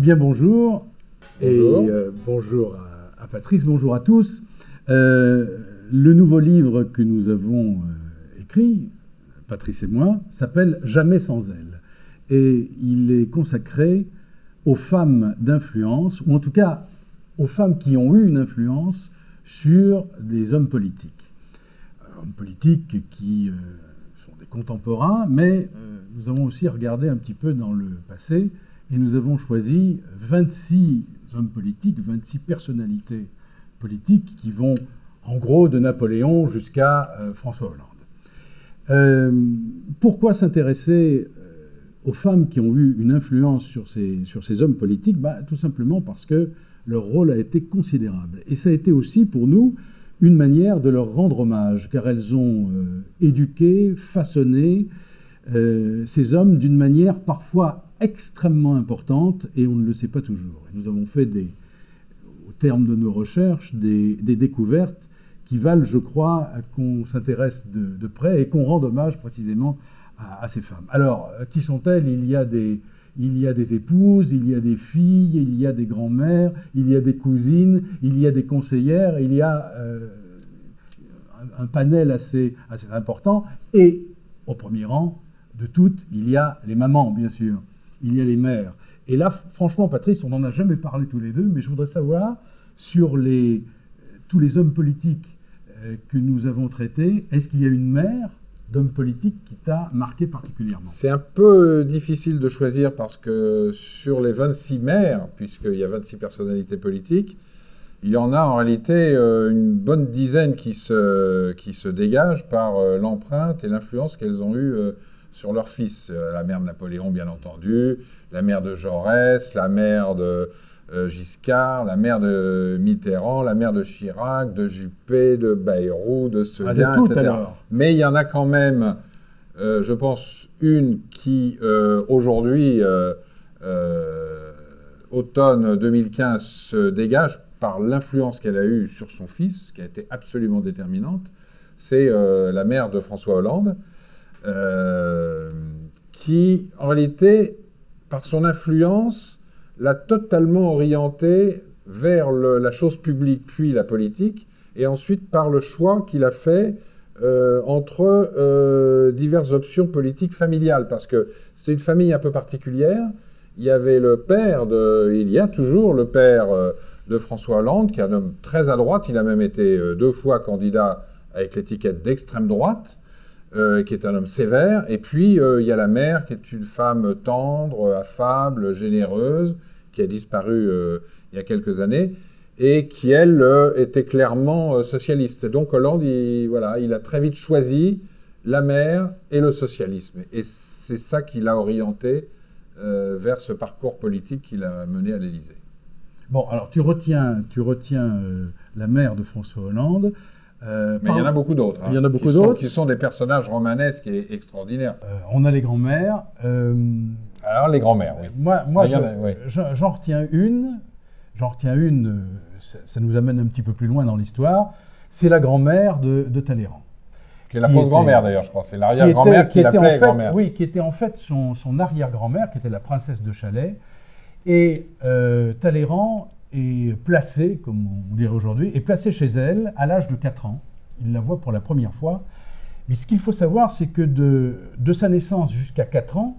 bien bonjour. Bonjour. Et bonjour à Patrice, bonjour à tous. Le nouveau livre que nous avons écrit, Patrice et moi, s'appelle « Jamais sans elle ». Et il est consacré aux femmes d'influence, ou en tout cas aux femmes qui ont eu une influence sur des hommes politiques. Hommes politiques qui sont des contemporains, mais nous avons aussi regardé un petit peu dans le passé et nous avons choisi 26 hommes politiques, 26 personnalités politiques qui vont en gros de Napoléon jusqu'à François Hollande. Pourquoi s'intéresser aux femmes qui ont eu une influence sur ces hommes politiques? Tout simplement parce que leur rôle a été considérable. Et ça a été aussi pour nous une manière de leur rendre hommage, car elles ont éduqué, façonné ces hommes d'une manière parfois extrêmement importante, et on ne le sait pas toujours. Et nous avons fait, au terme de nos recherches, des découvertes qui valent, je crois, qu'on s'intéresse de près et qu'on rende hommage précisément à ces femmes. Alors, qui sont-elles? Il y a des épouses, il y a des filles, il y a des grands-mères, il y a des cousines, il y a des conseillères, il y a un panel assez important. Et au premier rang de toutes, il y a les mamans, bien sûr. Il y a les mères. Et là, franchement, Patrice, on n'en a jamais parlé tous les deux, mais je voudrais savoir, sur tous les hommes politiques que nous avons traités, est-ce qu'il y a une mère d'homme politique qui t'a marqué particulièrement? C'est un peu difficile de choisir parce que sur les 26 maires, puisqu'il y a 26 personnalités politiques, il y en a en réalité une bonne dizaine qui se dégagent par l'empreinte et l'influence qu'elles ont eue sur leur fils. La mère de Napoléon, bien entendu, la mère de Jaurès, la mère de Giscard, la mère de Mitterrand, la mère de Chirac, de Juppé, de Bayrou, de Seguin, etc. Alors. Mais il y en a quand même, je pense, une qui, aujourd'hui, automne 2015, se dégage par l'influence qu'elle a eue sur son fils, qui a été absolument déterminante. C'est la mère de François Hollande, qui, en réalité, par son influence, l'a totalement orienté vers la chose publique, puis la politique, et ensuite par le choix qu'il a fait entre diverses options politiques familiales, parce que c'est une famille un peu particulière. Il y avait il y a toujours le père de François Hollande, qui est un homme très à droite. Il a même été 2 fois candidat avec l'étiquette d'extrême droite, qui est un homme sévère. Et puis, il y a la mère, qui est une femme tendre, affable, généreuse, qui a disparu il y a quelques années, et qui, elle, était clairement socialiste. Donc, Hollande, il a très vite choisi la mère et le socialisme. Et c'est ça qui l'a orienté vers ce parcours politique qu'il a mené à l'Élysée. Bon, alors tu retiens la mère de François Hollande. Mais il y en a beaucoup d'autres. Il y en a beaucoup d'autres. Qui sont des personnages romanesques et extraordinaires. On a les grands-mères. Alors, les grands-mères, oui. Moi j'en retiens une. Ça nous amène un petit peu plus loin dans l'histoire. C'est la grand-mère de Talleyrand. Qui est la fausse grand-mère, d'ailleurs, je crois. C'est l'arrière-grand-mère qui l'appelait grand-mère. Oui, qui était en fait son arrière-grand-mère, qui était la princesse de Chalais. Et Talleyrand est placé, comme on dirait aujourd'hui, est placé chez elle à l'âge de 4 ans. Il la voit pour la première fois. Mais ce qu'il faut savoir, c'est que de sa naissance jusqu'à 4 ans,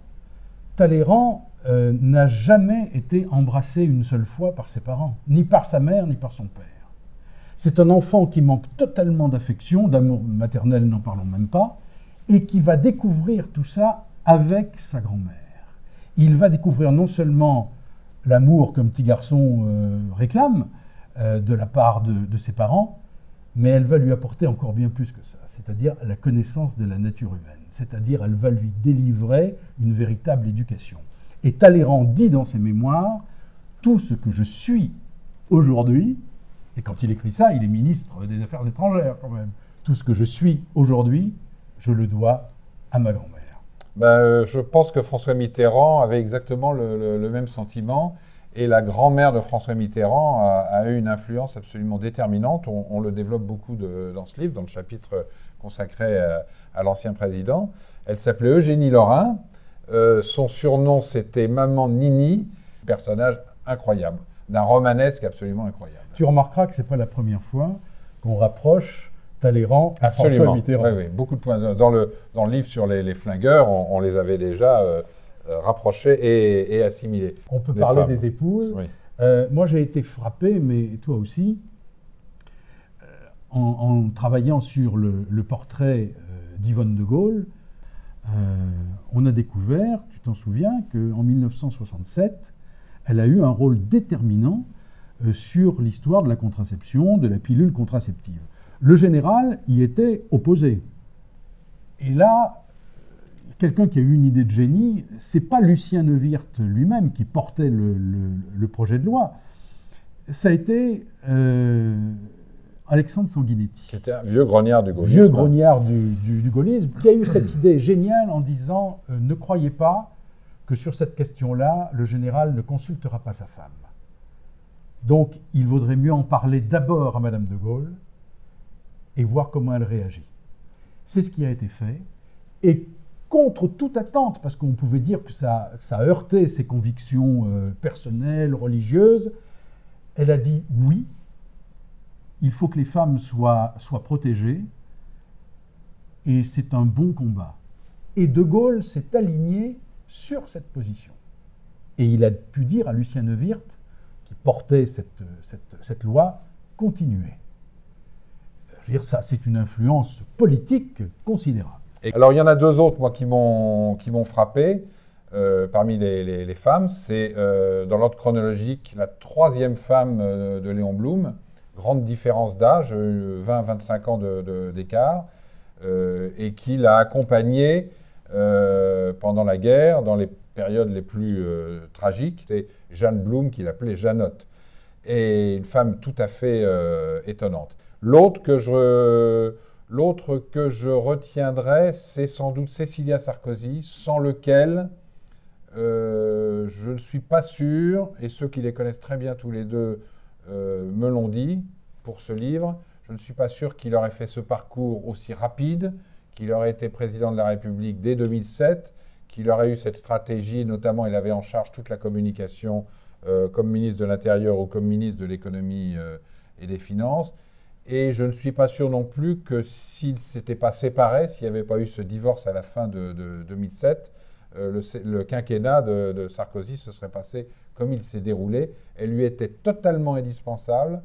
Talleyrand n'a jamais été embrassé une seule fois par ses parents, ni par sa mère, ni par son père. C'est un enfant qui manque totalement d'affection, d'amour maternel, n'en parlons même pas, et qui va découvrir tout ça avec sa grand-mère. Il va découvrir non seulement l'amour qu'un petit garçon réclame de la part de ses parents, mais elle va lui apporter encore bien plus que ça, c'est-à-dire la connaissance de la nature humaine, c'est-à-dire elle va lui délivrer une véritable éducation. Et Talleyrand dit dans ses mémoires, tout ce que je suis aujourd'hui, et quand il écrit ça, il est ministre des Affaires étrangères quand même, tout ce que je suis aujourd'hui, je le dois à ma grand-mère. Je pense que François Mitterrand avait exactement le même sentiment. Et la grand-mère de François Mitterrand a eu une influence absolument déterminante. On le développe beaucoup dans ce livre, dans le chapitre consacré à l'ancien président. Elle s'appelait Eugénie Lorrain. Son surnom, c'était Maman Nini, personnage incroyable, d'un romanesque absolument incroyable. Tu remarqueras que ce n'est pas la première fois qu'on rapproche Talleyrand à François Mitterrand. Oui, oui, beaucoup de points. Dans le livre sur les flingueurs, on les avait déjà rapprochés et assimilés. On peut parler des épouses. Oui. Moi, j'ai été frappé, mais toi aussi, en travaillant sur le portrait d'Yvonne de Gaulle, on a découvert, tu t'en souviens, qu'en 1967, elle a eu un rôle déterminant sur l'histoire de la contraception, de la pilule contraceptive. Le général y était opposé. Et là, quelqu'un qui a eu une idée de génie, c'est pas Lucien Neuwirth lui-même qui portait le projet de loi. Ça a été Alexandre Sanguinetti. Qui était un vieux grognard du gaullisme. Vieux grognard du gaullisme, qui a eu cette idée géniale en disant ne croyez pas que sur cette question-là, le général ne consultera pas sa femme. Donc, il vaudrait mieux en parler d'abord à Madame de Gaulle et voir comment elle réagit. C'est ce qui a été fait. Et contre toute attente, parce qu'on pouvait dire que ça heurtait ses convictions personnelles, religieuses, elle a dit oui, il faut que les femmes soient protégées, et c'est un bon combat. Et de Gaulle s'est aligné sur cette position. Et il a pu dire à Lucien Neuwirth, qui portait cette loi, continuez. Je veux dire, ça, c'est une influence politique considérable. Alors, il y en a deux autres, moi, qui m'ont frappé parmi les femmes. C'est, dans l'ordre chronologique, la troisième femme de Léon Blum. Grande différence d'âge, 20-25 ans d'écart, et qui l'a accompagné pendant la guerre, dans les périodes les plus tragiques. C'est Jeanne Blum, qu'il appelait Jeannotte. Et une femme tout à fait étonnante. L'autre que je retiendrai, c'est sans doute Cécilia Sarkozy, sans lequel je ne suis pas sûr, et ceux qui les connaissent très bien tous les deux me l'ont dit pour ce livre, je ne suis pas sûr qu'il aurait fait ce parcours aussi rapide, qu'il aurait été président de la République dès 2007, qu'il aurait eu cette stratégie, notamment il avait en charge toute la communication comme ministre de l'Intérieur ou comme ministre de l'Économie et des Finances. Et je ne suis pas sûr non plus que s'ils ne s'étaient pas séparés, s'il n'y avait pas eu ce divorce à la fin de 2007, le quinquennat de Sarkozy se serait passé comme il s'est déroulé. Elle lui était totalement indispensable.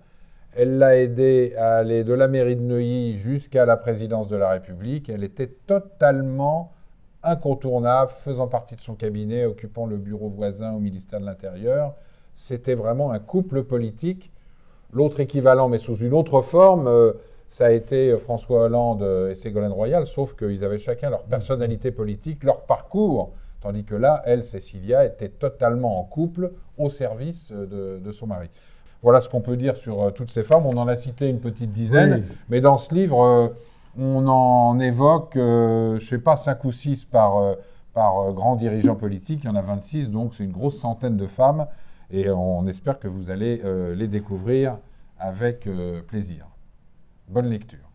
Elle l'a aidé à aller de la mairie de Neuilly jusqu'à la présidence de la République. Elle était totalement incontournable, faisant partie de son cabinet, occupant le bureau voisin au ministère de l'Intérieur. C'était vraiment un couple politique. L'autre équivalent, mais sous une autre forme, ça a été François Hollande et Ségolène Royal, sauf qu'ils avaient chacun leur personnalité politique, leur parcours, tandis que là, elle, Cécilia, était totalement en couple au service de son mari. Voilà ce qu'on peut dire sur toutes ces femmes. On en a cité une petite dizaine, oui. Mais dans ce livre, on en évoque, je ne sais pas, 5 ou 6 par grand dirigeant politique. Il y en a 26, donc c'est une grosse centaine de femmes. Et on espère que vous allez les découvrir avec plaisir. Bonne lecture.